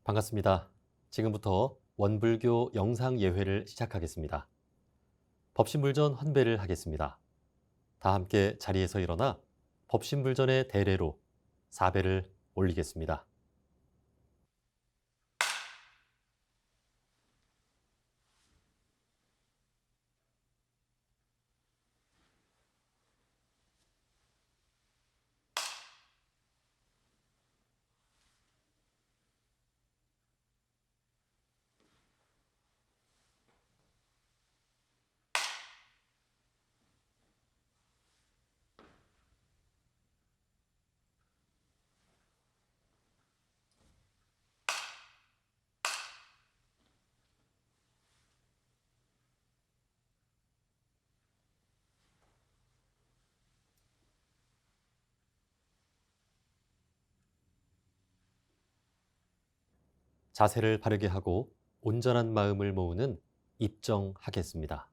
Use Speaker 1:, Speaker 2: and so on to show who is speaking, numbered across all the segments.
Speaker 1: 반갑습니다. 지금부터 원불교 영상 예회를 시작하겠습니다. 법신불전 헌배를 하겠습니다. 다 함께 자리에서 일어나 법신불전의 대례로 사배를 올리겠습니다. 자세를 바르게 하고 온전한 마음을 모으는 입정하겠습니다.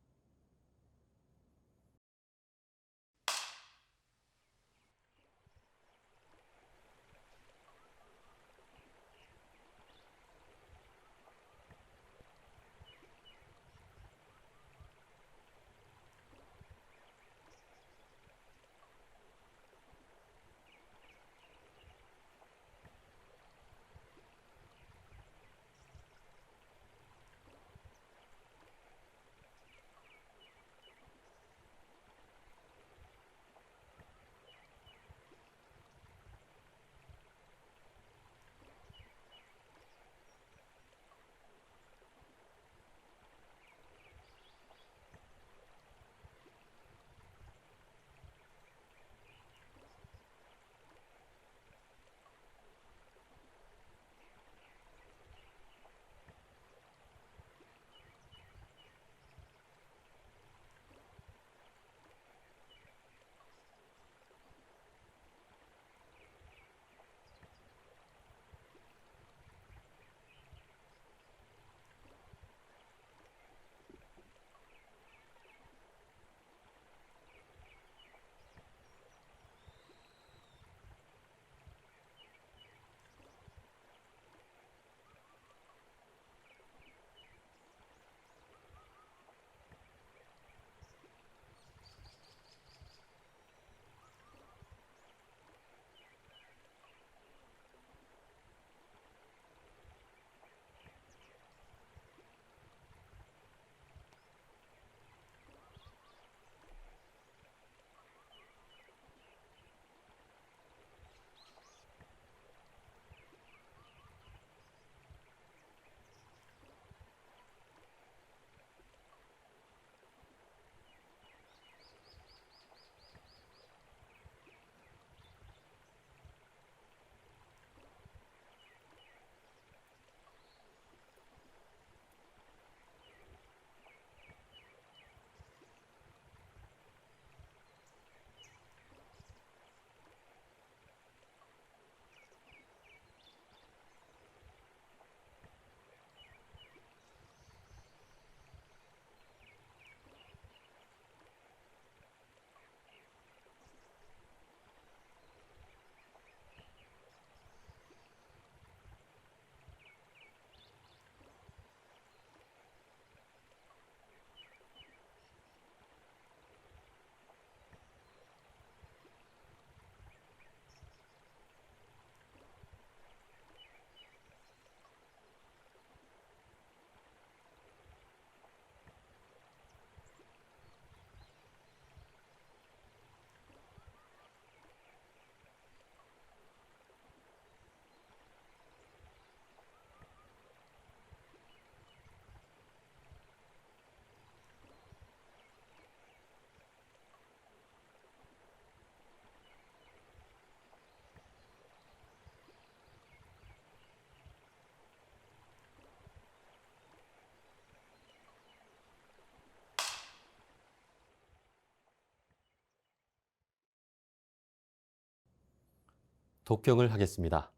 Speaker 1: 독경을 하겠습니다.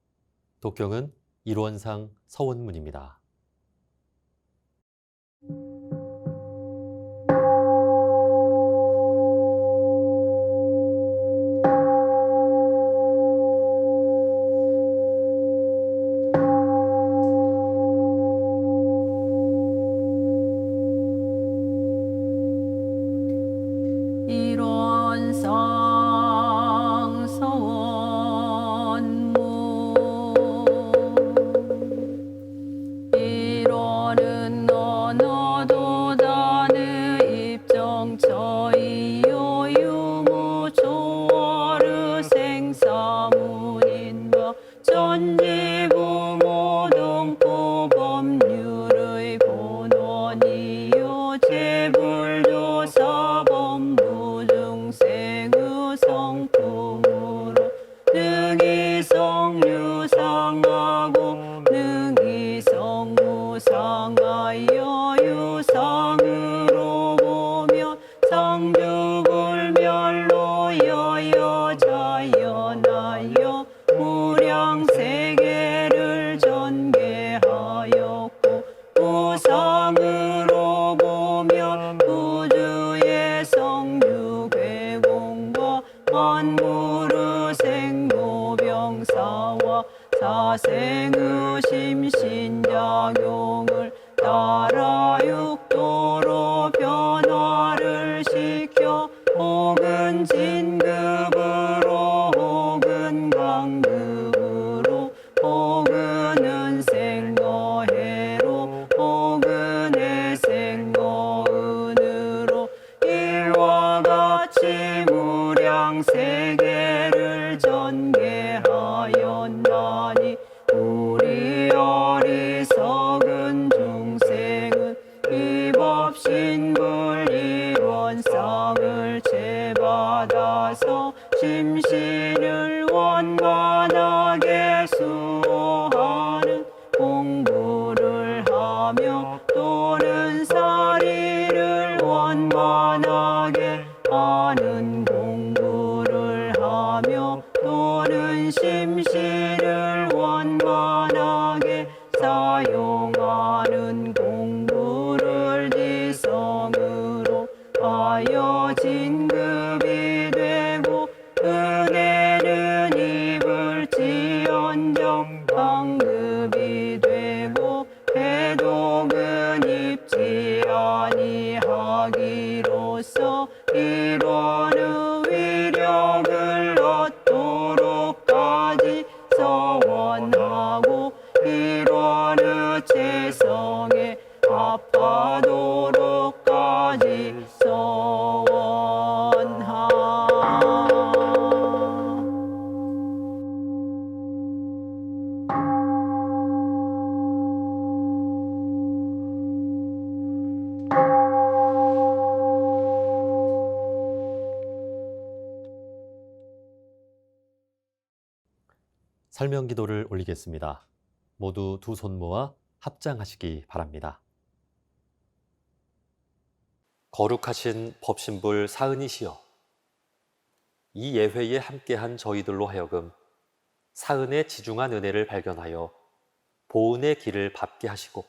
Speaker 1: 독경은 일원상 서원문입니다.
Speaker 2: 천죽을 멸로여여 자연하여 무량세계를 전개하였고 우상으로 보면 우주의 성유괴공과 만물의 생로병사와 사생의 심신작용을 따라 육도로 변화를 시켜 혹은 진급으로 혹은 강급으로 혹은 은생거해로 혹은 해생거은으로 이와 같이 무량세계를 전개하였나니 우리 어리석은 중생은 이법신불이원상을 제받아서 심신을 원만하게 수호하는 공부를 하며 또는 사리를 원만하게 하는 공부를 하며 또는 심신을 원만하게 사용하는 공부를 지성으로 하여 진급이 되고 은혜는 입을지언정 강급이 되고 해독은 입지 아니하기로써 일원의 위력을 얻도록까지 서원하고 일원의 재성에 합하도록까지 서원하.
Speaker 1: 설명기도를 올리겠습니다. 모두 두 손 모아 합장하시기 바랍니다. 거룩하신 법신불 사은이시여, 이 예회에 함께한 저희들로 하여금 사은의 지중한 은혜를 발견하여 보은의 길을 밟게 하시고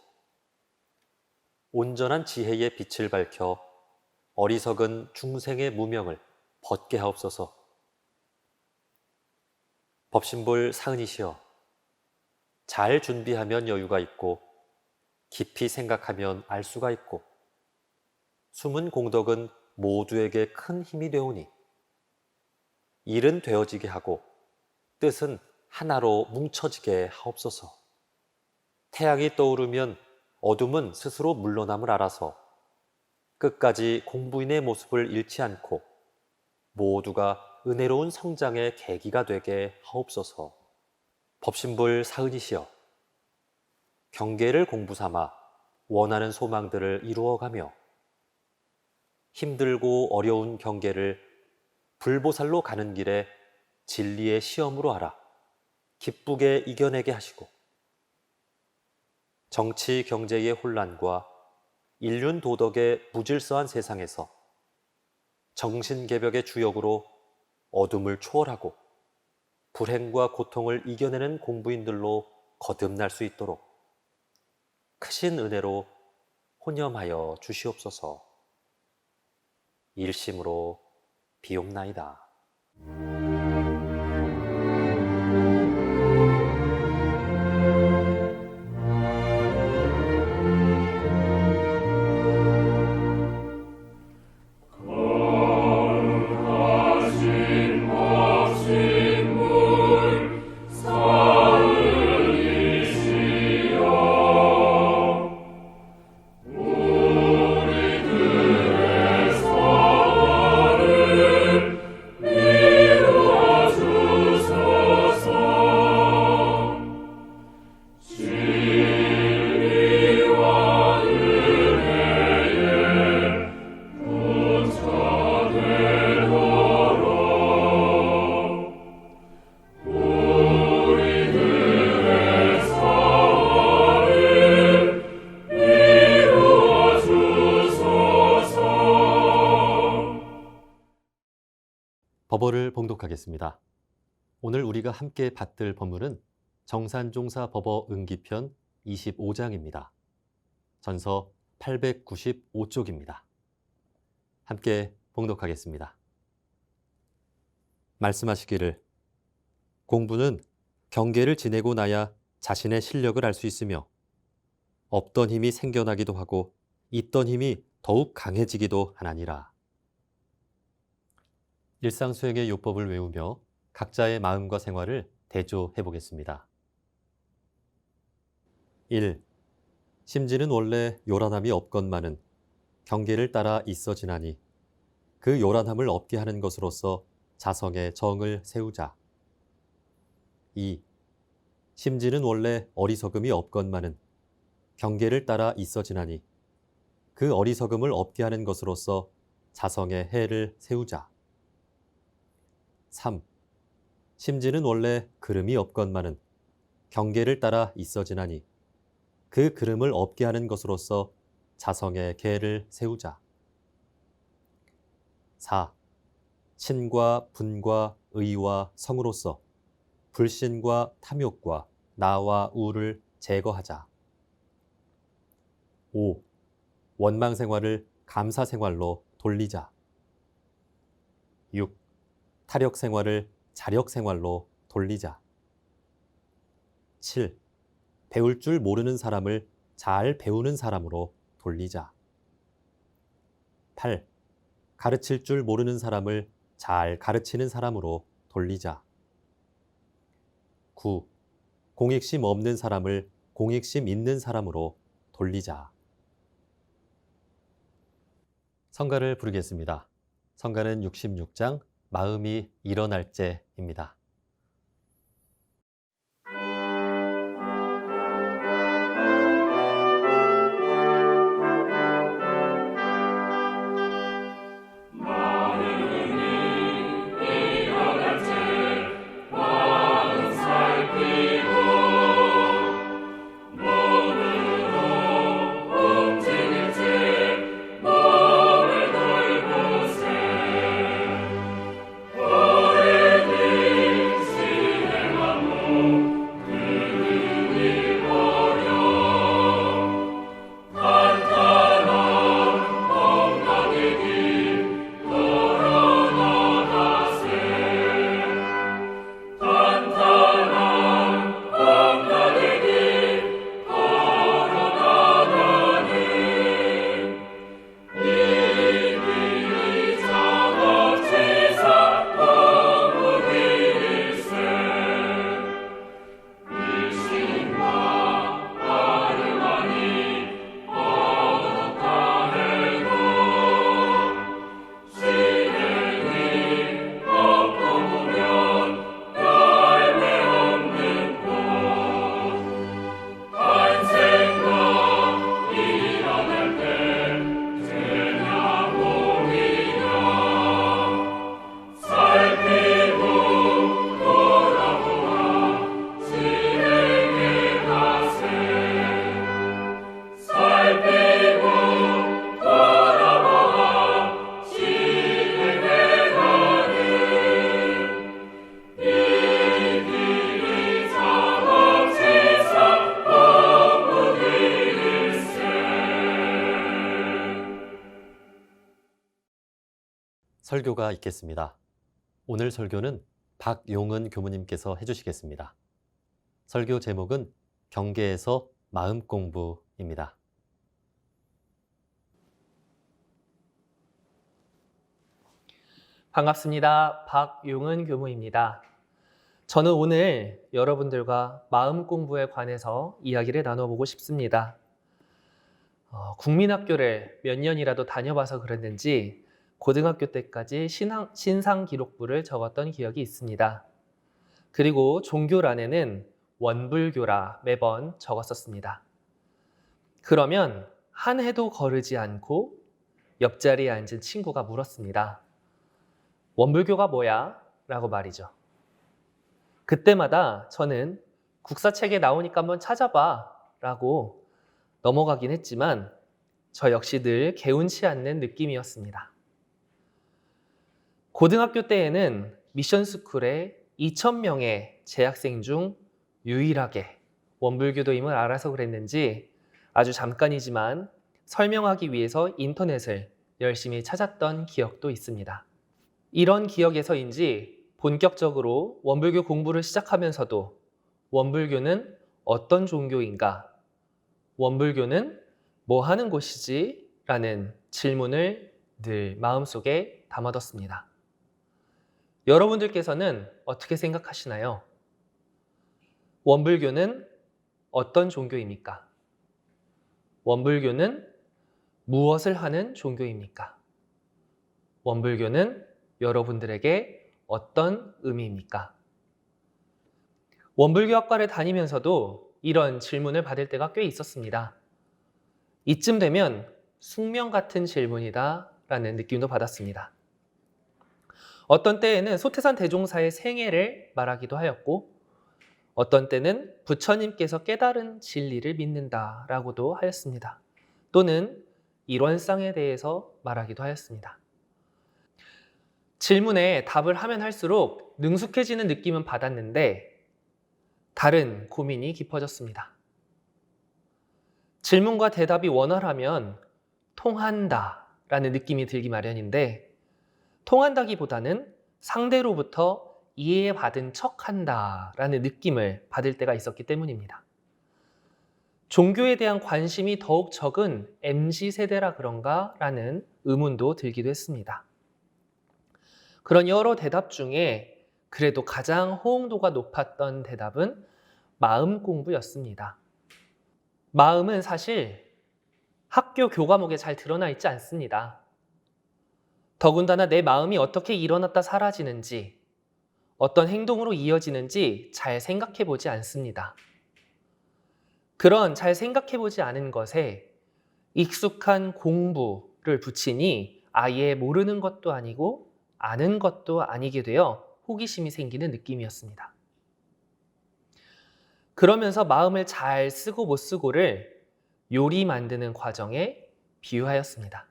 Speaker 1: 온전한 지혜의 빛을 밝혀 어리석은 중생의 무명을 벗게 하옵소서. 법신불 사은이시여, 잘 준비하면 여유가 있고 깊이 생각하면 알 수가 있고 숨은 공덕은 모두에게 큰 힘이 되오니 일은 되어지게 하고 뜻은 하나로 뭉쳐지게 하옵소서. 태양이 떠오르면 어둠은 스스로 물러남을 알아서 끝까지 공부인의 모습을 잃지 않고 모두가 은혜로운 성장의 계기가 되게 하옵소서. 법신불 사은이시여, 경계를 공부 삼아 원하는 소망들을 이루어가며 힘들고 어려운 경계를 불보살로 가는 길에 진리의 시험으로 하라 기쁘게 이겨내게 하시고 정치 경제의 혼란과 인륜 도덕의 무질서한 세상에서 정신개벽의 주역으로 어둠을 초월하고 불행과 고통을 이겨내는 공부인들로 거듭날 수 있도록 크신 은혜로 혼념하여 주시옵소서. 일심으로 비옵나이다.
Speaker 3: 우리들의
Speaker 1: 법어를 봉독하겠습니다. 오늘 우리가 함께 받들 법문은 정산종사 법어 응기편 25장입니다. 전서 895쪽입니다. 함께 봉독하겠습니다. 말씀하시기를 공부는 경계를 지내고 나야 자신의 실력을 알 수 있으며 없던 힘이 생겨나기도 하고 있던 힘이 더욱 강해지기도 하나니라. 일상수행의 요법을 외우며 각자의 마음과 생활을 대조해 보겠습니다. 1. 심지는 원래 요란함이 없건만은 경계를 따라 있어지나니 그 요란함을 없게 하는 것으로서 자성의 정을 세우자. 2. 심지는 원래 어리석음이 없건만은 경계를 따라 있어지나니 그 어리석음을 없게 하는 것으로서 자성의 해를 세우자. 3. 심지는 원래 그름이 없건만은 경계를 따라 있어지나니 그 그름을 없게 하는 것으로서 자성의 계를 세우자. 4. 신과 분과 의와 성으로서 불신과 탐욕과 나와 우를 제거하자. 5. 원망 생활을 감사 생활로 돌리자. 6. 타력 생활을 자력 생활로 돌리자. 7. 배울 줄 모르는 사람을 잘 배우는 사람으로 돌리자. 8. 가르칠 줄 모르는 사람을 잘 가르치는 사람으로 돌리자. 9. 공익심 없는 사람을 공익심 있는 사람으로 돌리자. 성가를 부르겠습니다. 성가는 66장 마음이 일어날 때입니다. 설교가 있겠습니다. 오늘 설교는 박용은 교무님께서 해주시겠습니다. 설교 제목은 경계에서 마음 공부입니다.
Speaker 3: 반갑습니다. 박용은 교무입니다. 저는 오늘 여러분들과 마음 공부에 관해서 이야기를 나눠보고 싶습니다. 국민학교를 몇 년이라도 다녀봐서 그랬는지 고등학교 때까지 신상 기록부를 적었던 기억이 있습니다. 그리고 종교란에는 원불교라 매번 적었었습니다. 그러면 한 해도 거르지 않고 옆자리에 앉은 친구가 물었습니다. 원불교가 뭐야? 라고 말이죠. 그때마다 저는 국사책에 나오니까 한번 찾아봐 라고 넘어가긴 했지만 저 역시 늘 개운치 않는 느낌이었습니다. 고등학교 때에는 미션스쿨에 2,000명의 재학생 중 유일하게 원불교도임을 알아서 그랬는지 아주 잠깐이지만 설명하기 위해서 인터넷을 열심히 찾았던 기억도 있습니다. 이런 기억에서인지 본격적으로 원불교 공부를 시작하면서도 원불교는 어떤 종교인가? 원불교는 뭐 하는 곳이지? 라는 질문을 늘 마음속에 담아뒀습니다. 여러분들께서는 어떻게 생각하시나요? 원불교는 어떤 종교입니까? 원불교는 무엇을 하는 종교입니까? 원불교는 여러분들에게 어떤 의미입니까? 원불교학과를 다니면서도 이런 질문을 받을 때가 꽤 있었습니다. 이쯤 되면 숙명 같은 질문이다 라는 느낌도 받았습니다. 어떤 때에는 소태산 대종사의 생애를 말하기도 하였고 어떤 때는 부처님께서 깨달은 진리를 믿는다라고도 하였습니다. 또는 일원상에 대해서 말하기도 하였습니다. 질문에 답을 하면 할수록 능숙해지는 느낌은 받았는데 다른 고민이 깊어졌습니다. 질문과 대답이 원활하면 통한다라는 느낌이 들기 마련인데 통한다기보다는 상대로부터 이해받은 척한다라는 느낌을 받을 때가 있었기 때문입니다. 종교에 대한 관심이 더욱 적은 MZ세대라 그런가 라는 의문도 들기도 했습니다. 그런 여러 대답 중에 그래도 가장 호응도가 높았던 대답은 마음 공부였습니다. 마음은 사실 학교 교과목에 잘 드러나 있지 않습니다. 더군다나 내 마음이 어떻게 일어났다 사라지는지, 어떤 행동으로 이어지는지 잘 생각해 보지 않습니다. 그런 잘 생각해 보지 않은 것에 익숙한 공부를 붙이니 아예 모르는 것도 아니고 아는 것도 아니게 되어 호기심이 생기는 느낌이었습니다. 그러면서 마음을 잘 쓰고 못 쓰고를 요리 만드는 과정에 비유하였습니다.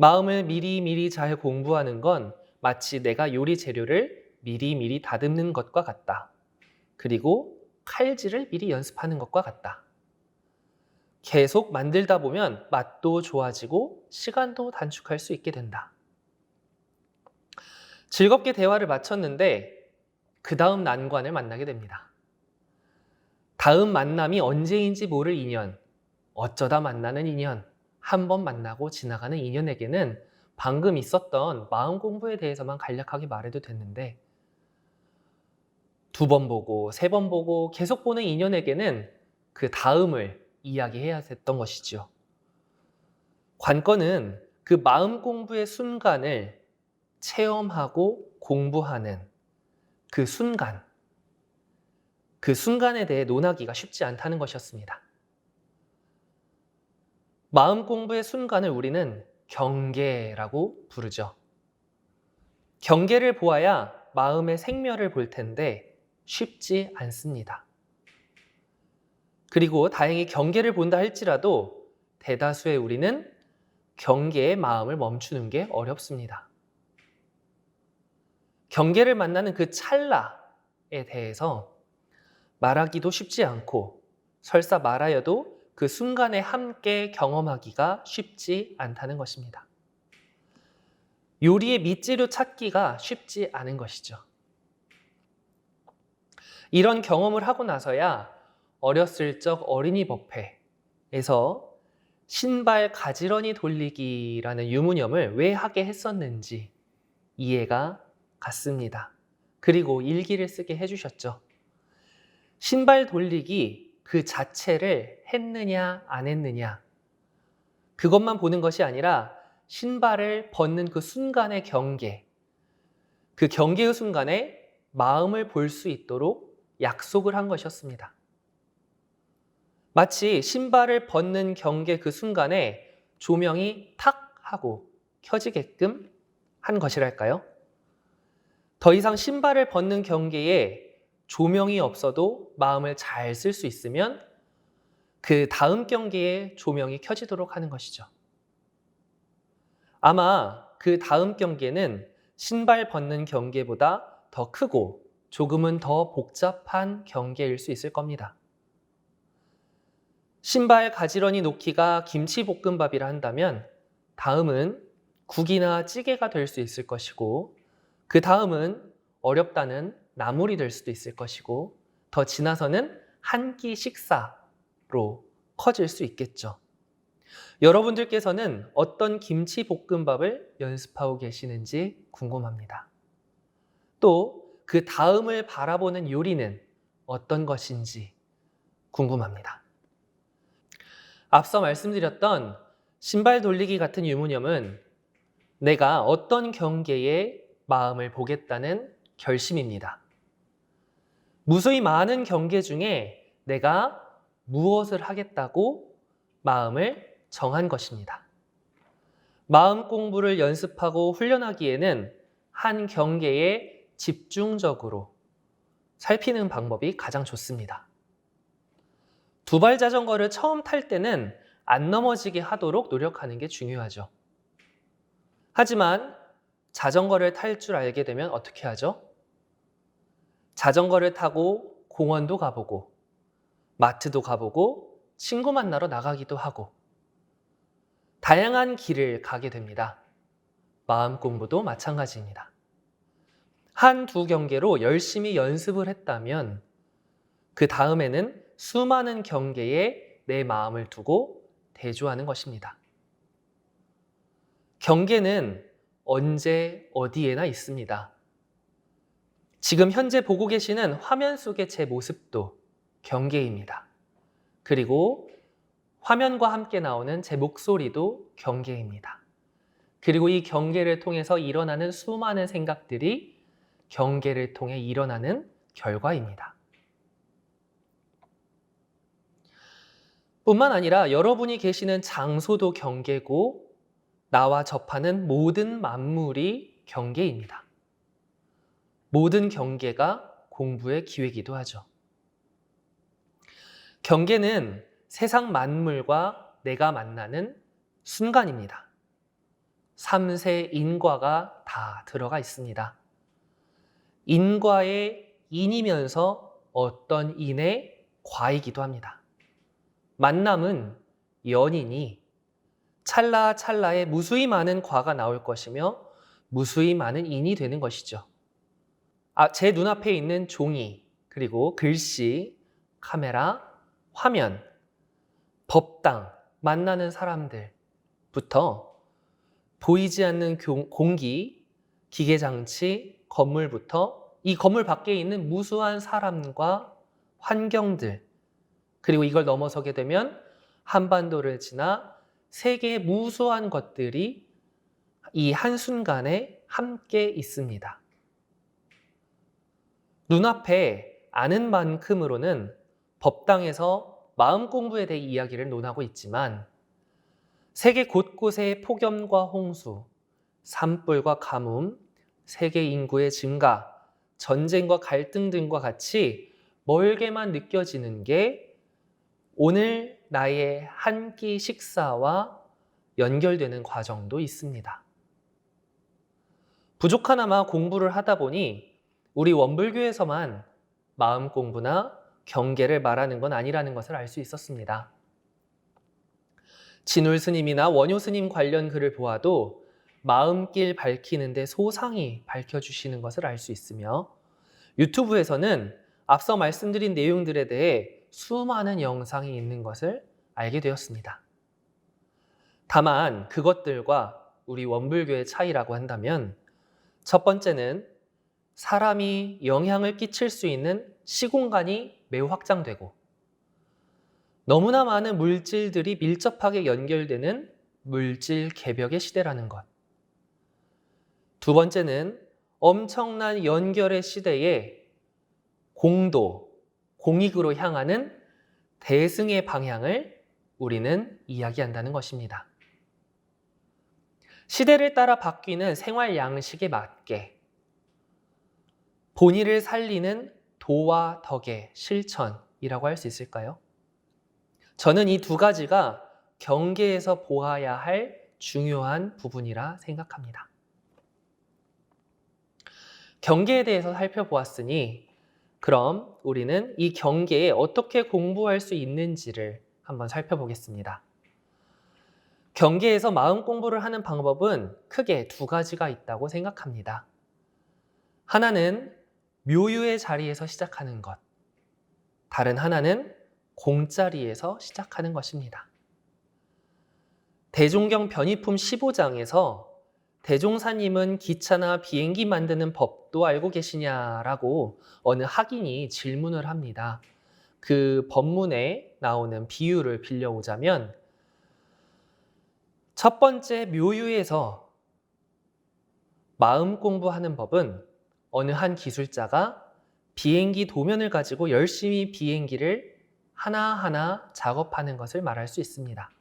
Speaker 3: 마음을 미리미리 잘 공부하는 건 마치 내가 요리 재료를 미리미리 다듬는 것과 같다. 그리고 칼질을 미리 연습하는 것과 같다. 계속 만들다 보면 맛도 좋아지고 시간도 단축할 수 있게 된다. 즐겁게 대화를 마쳤는데 그 다음 난관을 만나게 됩니다. 다음 만남이 언제인지 모를 인연, 어쩌다 만나는 인연, 한 번 만나고 지나가는 인연에게는 방금 있었던 마음 공부에 대해서만 간략하게 말해도 됐는데 2번 보고 3번 보고 계속 보는 인연에게는 그 다음을 이야기해야 했던 것이죠. 관건은 그 마음 공부의 순간을 체험하고 공부하는 그 순간에 대해 논하기가 쉽지 않다는 것이었습니다. 마음 공부의 순간을 우리는 경계라고 부르죠. 경계를 보아야 마음의 생멸을 볼 텐데 쉽지 않습니다. 그리고 다행히 경계를 본다 할지라도 대다수의 우리는 경계의 마음을 멈추는 게 어렵습니다. 경계를 만나는 그 찰나에 대해서 말하기도 쉽지 않고 설사 말하여도 그 순간에 함께 경험하기가 쉽지 않다는 것입니다. 요리의 밑재료 찾기가 쉽지 않은 것이죠. 이런 경험을 하고 나서야 어렸을 적 어린이 법회에서 신발 가지런히 돌리기라는 유무념을 왜 하게 했었는지 이해가 갔습니다. 그리고 일기를 쓰게 해주셨죠. 신발 돌리기 그 자체를 했느냐 안 했느냐 그것만 보는 것이 아니라 신발을 벗는 그 순간의 경계, 그 경계의 순간에 마음을 볼 수 있도록 약속을 한 것이었습니다. 마치 신발을 벗는 경계 그 순간에 조명이 탁 하고 켜지게끔 한 것이랄까요? 더 이상 신발을 벗는 경계에 조명이 없어도 마음을 잘 쓸 수 있으면 그 다음 경계에 조명이 켜지도록 하는 것이죠. 아마 그 다음 경계는 신발 벗는 경계보다 더 크고 조금은 더 복잡한 경계일 수 있을 겁니다. 신발 가지런히 놓기가 김치볶음밥이라 한다면 다음은 국이나 찌개가 될 수 있을 것이고 그 다음은 어렵다는 나물이 될 수도 있을 것이고 더 지나서는 한 끼 식사로 커질 수 있겠죠. 여러분들께서는 어떤 김치볶음밥을 연습하고 계시는지 궁금합니다. 또 그 다음을 바라보는 요리는 어떤 것인지 궁금합니다. 앞서 말씀드렸던 신발 돌리기 같은 유무념은 내가 어떤 경계에 마음을 보겠다는 결심입니다. 무수히 많은 경계 중에 내가 무엇을 하겠다고 마음을 정한 것입니다. 마음 공부를 연습하고 훈련하기에는 한 경계에 집중적으로 살피는 방법이 가장 좋습니다. 두발 자전거를 처음 탈 때는 안 넘어지게 하도록 노력하는 게 중요하죠. 하지만 자전거를 탈 줄 알게 되면 어떻게 하죠? 자전거를 타고 공원도 가보고 마트도 가보고 친구 만나러 나가기도 하고 다양한 길을 가게 됩니다. 마음 공부도 마찬가지입니다. 한두 경계로 열심히 연습을 했다면 그 다음에는 수많은 경계에 내 마음을 두고 대조하는 것입니다. 경계는 언제 어디에나 있습니다. 지금 현재 보고 계시는 화면 속의 제 모습도 경계입니다. 그리고 화면과 함께 나오는 제 목소리도 경계입니다. 그리고 이 경계를 통해서 일어나는 수많은 생각들이 경계를 통해 일어나는 결과입니다. 뿐만 아니라 여러분이 계시는 장소도 경계고 나와 접하는 모든 만물이 경계입니다. 모든 경계가 공부의 기회이기도 하죠. 경계는 세상 만물과 내가 만나는 순간입니다. 삼세 인과가 다 들어가 있습니다. 인과의 인이면서 어떤 인의 과이기도 합니다. 만남은 연인이 찰나찰나에 무수히 많은 과가 나올 것이며 무수히 많은 인이 되는 것이죠. 제 눈앞에 있는 종이, 그리고 글씨, 카메라, 화면, 법당, 만나는 사람들부터 보이지 않는 공기, 기계장치, 건물부터 이 건물 밖에 있는 무수한 사람과 환경들, 그리고 이걸 넘어서게 되면 한반도를 지나 세계의 무수한 것들이 이 한순간에 함께 있습니다. 눈앞에 아는 만큼으로는 법당에서 마음 공부에 대해 이야기를 논하고 있지만 세계 곳곳의 폭염과 홍수, 산불과 가뭄, 세계 인구의 증가, 전쟁과 갈등 등과 같이 멀게만 느껴지는 게 오늘 나의 한 끼 식사와 연결되는 과정도 있습니다. 부족하나마 공부를 하다 보니 우리 원불교에서만 마음 공부나 경계를 말하는 건 아니라는 것을 알 수 있었습니다. 진울 스님이나 원효 스님 관련 글을 보아도 마음길 밝히는데 소상히 밝혀주시는 것을 알 수 있으며 유튜브에서는 앞서 말씀드린 내용들에 대해 수많은 영상이 있는 것을 알게 되었습니다. 다만 그것들과 우리 원불교의 차이라고 한다면 첫 번째는 사람이 영향을 끼칠 수 있는 시공간이 매우 확장되고 너무나 많은 물질들이 밀접하게 연결되는 물질 개벽의 시대라는 것. 두 번째는 엄청난 연결의 시대에 공도, 공익으로 향하는 대승의 방향을 우리는 이야기한다는 것입니다. 시대를 따라 바뀌는 생활 양식에 맞게 본의를 살리는 도와 덕의 실천이라고 할 수 있을까요? 저는 이 두 가지가 경계에서 보아야 할 중요한 부분이라 생각합니다. 경계에 대해서 살펴보았으니 그럼 우리는 이 경계에 어떻게 공부할 수 있는지를 한번 살펴보겠습니다. 경계에서 마음 공부를 하는 방법은 크게 두 가지가 있다고 생각합니다. 하나는 묘유의 자리에서 시작하는 것, 다른 하나는 공자리에서 시작하는 것입니다. 대종경 변이품 15장에서 대종사님은 기차나 비행기 만드는 법도 알고 계시냐라고 어느 학인이 질문을 합니다. 그 법문에 나오는 비유를 빌려오자면 첫 번째 묘유에서 마음 공부하는 법은 어느 한 기술자가 비행기 도면을 가지고 열심히 비행기를 하나하나 작업하는 것을 말할 수 있습니다.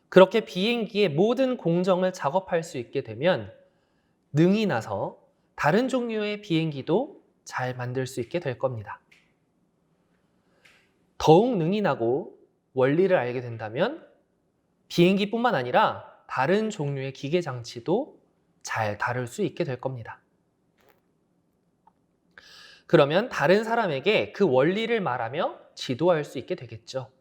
Speaker 3: 그렇게 비행기의 모든 공정을 작업할 수 있게 되면 능이 나서 다른 종류의 비행기도 잘 만들 수 있게 될 겁니다. 더욱 능이 나고 원리를 알게 된다면 비행기뿐만 아니라 다른 종류의 기계 장치도 잘 다룰 수 있게 될 겁니다. 그러면 다른 사람에게 그 원리를 말하며 지도할 수 있게 되겠죠.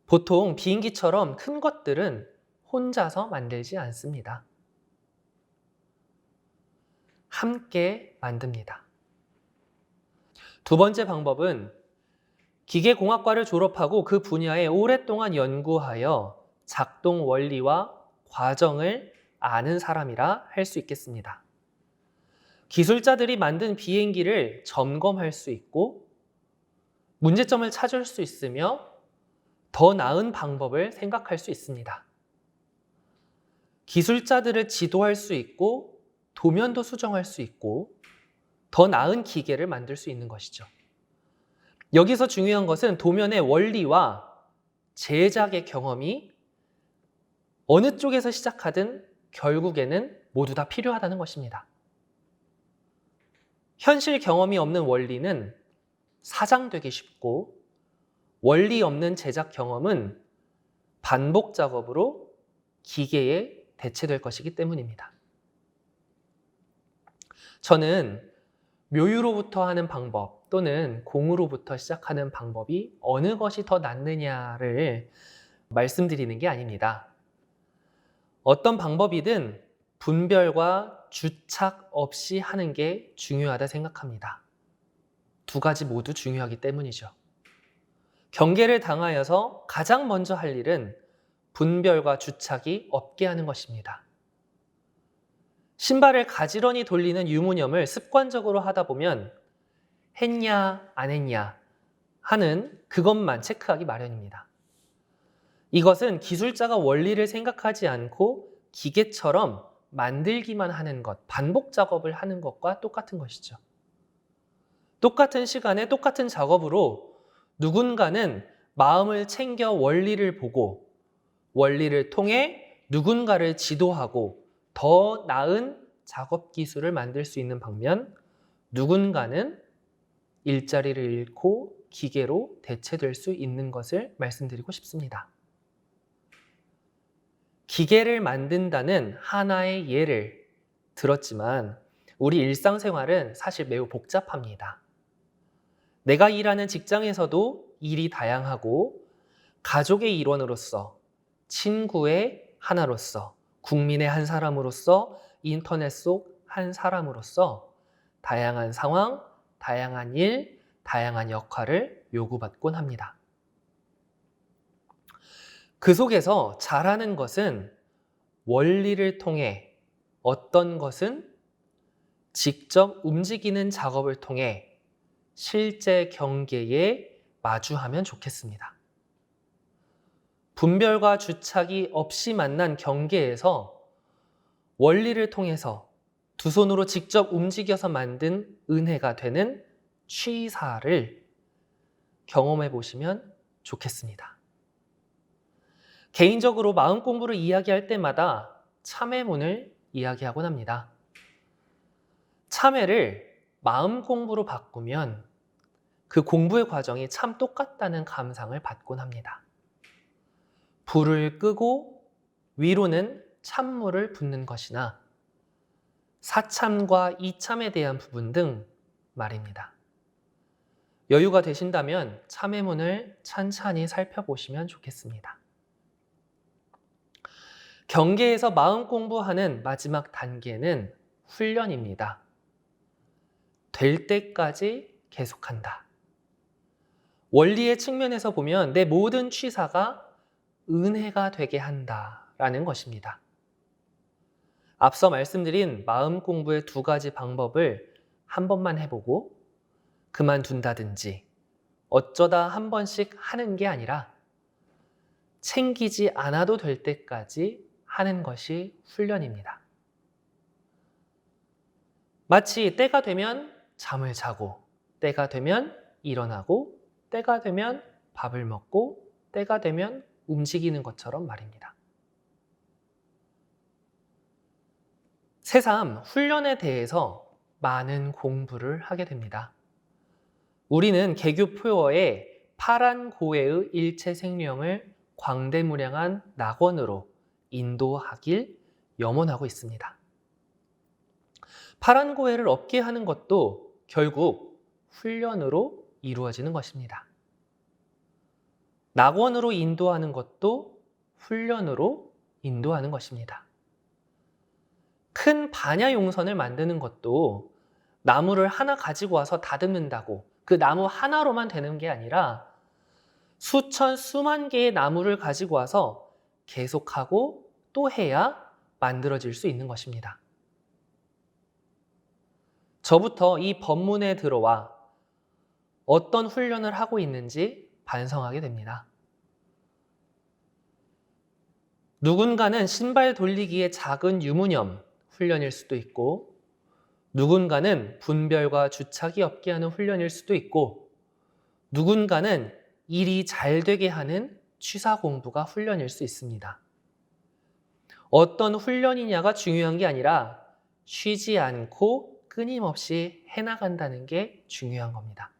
Speaker 3: 보통 비행기처럼 큰 것들은 혼자서 만들지 않습니다. 함께 만듭니다. 두 번째 방법은 기계공학과를 졸업하고 그 분야에 오랫동안 연구하여 작동 원리와 과정을 아는 사람이라 할 수 있겠습니다. 기술자들이 만든 비행기를 점검할 수 있고 문제점을 찾을 수 있으며 더 나은 방법을 생각할 수 있습니다. 기술자들을 지도할 수 있고 도면도 수정할 수 있고 더 나은 기계를 만들 수 있는 것이죠. 여기서 중요한 것은 도면의 원리와 제작의 경험이 어느 쪽에서 시작하든 결국에는 모두 다 필요하다는 것입니다. 현실 경험이 없는 원리는 사장되기 쉽고 원리 없는 제작 경험은 반복 작업으로 기계에 대체될 것이기 때문입니다. 저는 묘유로부터 하는 방법 또는 공으로부터 시작하는 방법이 어느 것이 더 낫느냐를 말씀드리는 게 아닙니다. 어떤 방법이든 분별과 주착 없이 하는 게 중요하다 생각합니다. 두 가지 모두 중요하기 때문이죠. 경계를 당하여서 가장 먼저 할 일은 분별과 주착이 없게 하는 것입니다. 신발을 가지런히 돌리는 유무념을 습관적으로 하다 보면 했냐 안 했냐 하는 그것만 체크하기 마련입니다. 이것은 기술자가 원리를 생각하지 않고 기계처럼 만들기만 하는 것, 반복 작업을 하는 것과 똑같은 것이죠. 똑같은 시간에 똑같은 작업으로 누군가는 마음을 챙겨 원리를 보고 원리를 통해 누군가를 지도하고 더 나은 작업 기술을 만들 수 있는 반면 누군가는 일자리를 잃고 기계로 대체될 수 있는 것을 말씀드리고 싶습니다. 기계를 만든다는 하나의 예를 들었지만 우리 일상생활은 사실 매우 복잡합니다. 내가 일하는 직장에서도 일이 다양하고 가족의 일원으로서, 친구의 하나로서, 국민의 한 사람으로서, 인터넷 속 한 사람으로서 다양한 상황, 다양한 일, 다양한 역할을 요구받곤 합니다. 그 속에서 잘하는 것은 원리를 통해 어떤 것은 직접 움직이는 작업을 통해 실제 경계에 마주하면 좋겠습니다. 분별과 주착이 없이 만난 경계에서 원리를 통해서 두 손으로 직접 움직여서 만든 은혜가 되는 취사를 경험해 보시면 좋겠습니다. 개인적으로 마음 공부를 이야기할 때마다 참회문을 이야기하곤 합니다. 참회를 마음 공부로 바꾸면 그 공부의 과정이 참 똑같다는 감상을 받곤 합니다. 불을 끄고 위로는 찬물을 붓는 것이나 사참과 이참에 대한 부분 등 말입니다. 여유가 되신다면 참회문을 찬찬히 살펴보시면 좋겠습니다. 경계에서 마음 공부하는 마지막 단계는 훈련입니다. 될 때까지 계속한다. 원리의 측면에서 보면 내 모든 취사가 은혜가 되게 한다라는 것입니다. 앞서 말씀드린 마음 공부의 두 가지 방법을 한 번만 해보고 그만둔다든지 어쩌다 한 번씩 하는 게 아니라 챙기지 않아도 될 때까지 하는 것이 훈련입니다. 마치 때가 되면 잠을 자고, 때가 되면 일어나고, 때가 되면 밥을 먹고, 때가 되면 움직이는 것처럼 말입니다. 새삼 훈련에 대해서 많은 공부를 하게 됩니다. 우리는 개교 표어에 파란 고해의 일체 생명을 광대무량한 낙원으로 인도하길 염원하고 있습니다. 파란 고해를 얻게 하는 것도 결국 훈련으로 이루어지는 것입니다. 낙원으로 인도하는 것도 훈련으로 인도하는 것입니다. 큰 반야 용선을 만드는 것도 나무를 하나 가지고 와서 다듬는다고 그 나무 하나로만 되는 게 아니라 수천, 수만 개의 나무를 가지고 와서 계속하고 또 해야 만들어질 수 있는 것입니다. 저부터 이 법문에 들어와 어떤 훈련을 하고 있는지 반성하게 됩니다. 누군가는 신발 돌리기의 작은 유무념 훈련일 수도 있고, 누군가는 분별과 주착이 없게 하는 훈련일 수도 있고, 누군가는 일이 잘 되게 하는 취사 공부가 훈련일 수 있습니다. 어떤 훈련이냐가 중요한 게 아니라 쉬지 않고 끊임없이 해나간다는 게 중요한 겁니다.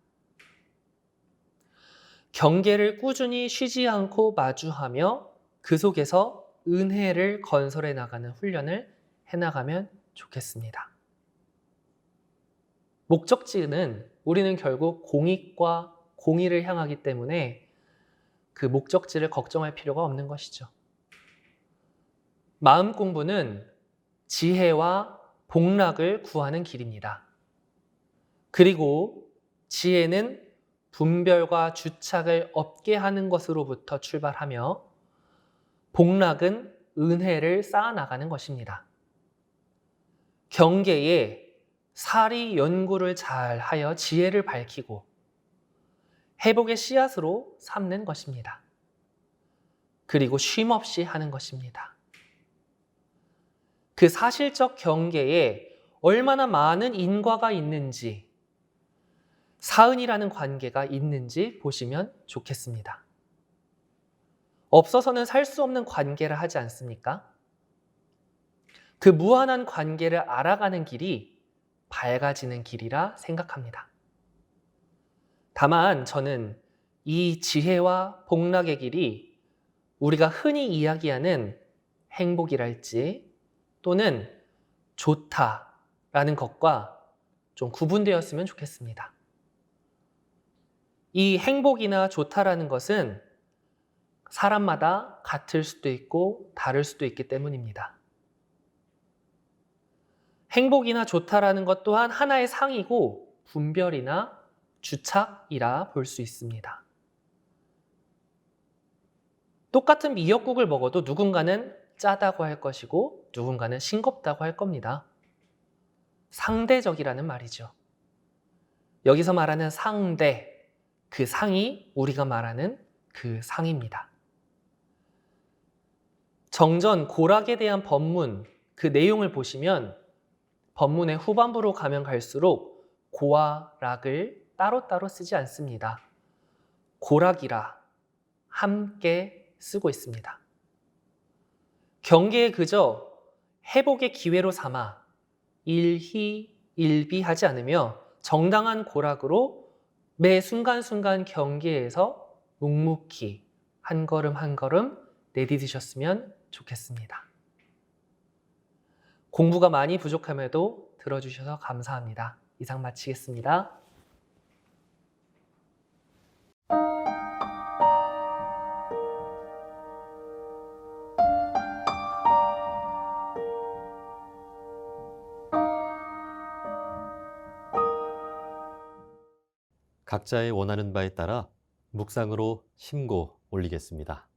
Speaker 3: 경계를 꾸준히 쉬지 않고 마주하며 그 속에서 은혜를 건설해 나가는 훈련을 해나가면 좋겠습니다. 목적지는 우리는 결국 공익과 공의를 향하기 때문에 그 목적지를 걱정할 필요가 없는 것이죠. 마음 공부는 지혜와 복락을 구하는 길입니다. 그리고 지혜는 분별과 주착을 없게 하는 것으로부터 출발하며 복락은 은혜를 쌓아나가는 것입니다. 경계에 사리 연구를 잘 하여 지혜를 밝히고 회복의 씨앗으로 삼는 것입니다. 그리고 쉼없이 하는 것입니다. 그 사실적 경계에 얼마나 많은 인과가 있는지, 사은이라는 관계가 있는지 보시면 좋겠습니다. 없어서는 살 수 없는 관계를 하지 않습니까? 그 무한한 관계를 알아가는 길이 밝아지는 길이라 생각합니다. 다만 저는 이 지혜와 복락의 길이 우리가 흔히 이야기하는 행복이랄지 또는 좋다라는 것과 좀 구분되었으면 좋겠습니다. 이 행복이나 좋다라는 것은 사람마다 같을 수도 있고 다를 수도 있기 때문입니다. 행복이나 좋다라는 것 또한 하나의 상이고 분별이나 주착이라 볼 수 있습니다. 똑같은 미역국을 먹어도 누군가는 짜다고 할 것이고 누군가는 싱겁다고 할 겁니다. 상대적이라는 말이죠. 여기서 말하는 상대, 그 상이 우리가 말하는 그 상입니다. 정전 고락에 대한 법문, 그 내용을 보시면 법문의 후반부로 가면 갈수록 고와 락을 따로따로 쓰지 않습니다. 고락이라 함께 쓰고 있습니다. 경계에 그저 회복의 기회로 삼아 일희일비하지 않으며 정당한 고락으로 매 순간순간 경계에서 묵묵히 한 걸음 한 걸음 내디디셨으면 좋겠습니다. 공부가 많이 부족함에도 들어주셔서 감사합니다. 이상 마치겠습니다.
Speaker 1: 각자의 원하는 바에 따라 묵상으로 심고 올리겠습니다.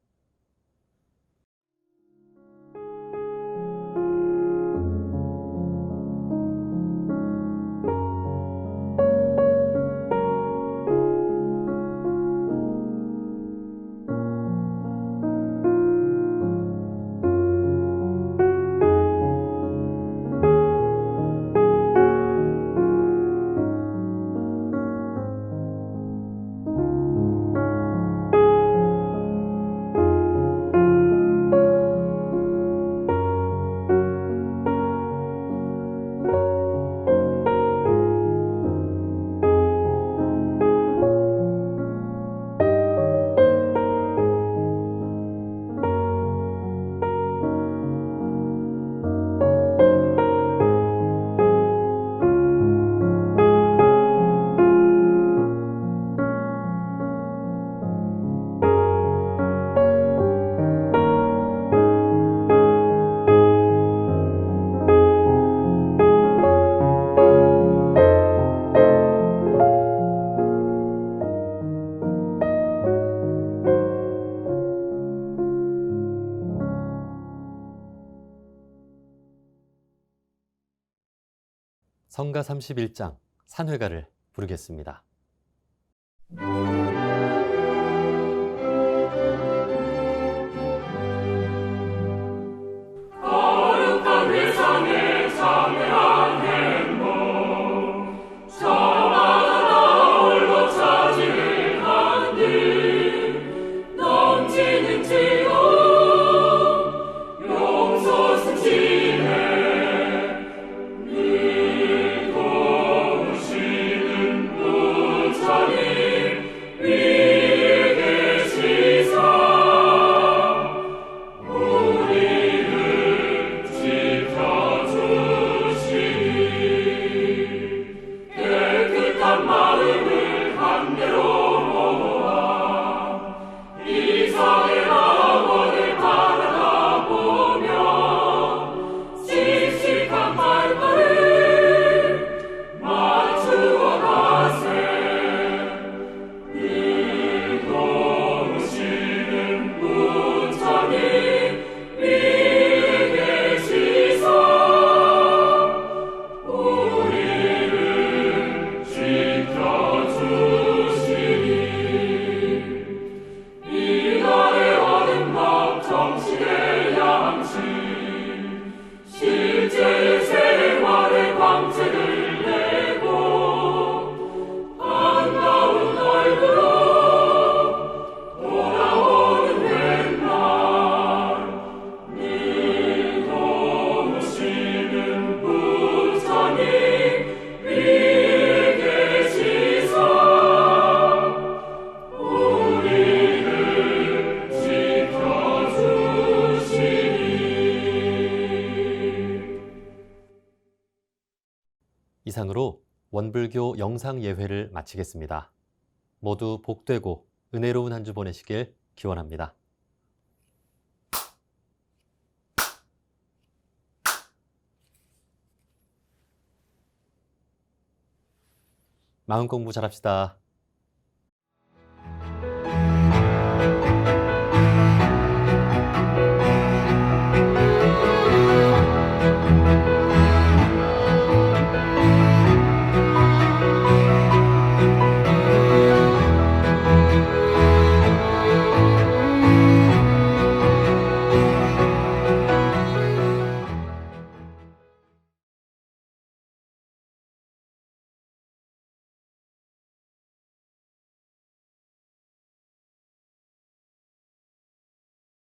Speaker 1: 성가 31장 산회가를 부르겠습니다.
Speaker 2: 거룩한 회상에 참여한 행복 저마다 나 홀로 차지를 한들 넘치는 즐거움 용서 승진해 늘 도우시는 부처님 위에 계시사 우리를 지켜주시니 깨끗한 마음을 한대로 모아 이사의 낙원을 바라다 보며 씩씩한 발걸음 맞추어 가세 늘 도우시는 부처님 위에 계시사 우리를 지켜주시니 이날의 어둠과 정신의 양식 실제의 생활의 광채를 내고 반가운 얼굴로 돌아오는 햇날 늘 도우시는 부처님 위에 계시사 우리를 지켜주시니
Speaker 1: 이상으로 원불교 영상 예회를 마치겠습니다. 모두 복되고 은혜로운 한 주 보내시길 기원합니다. 마음 공부 잘합시다.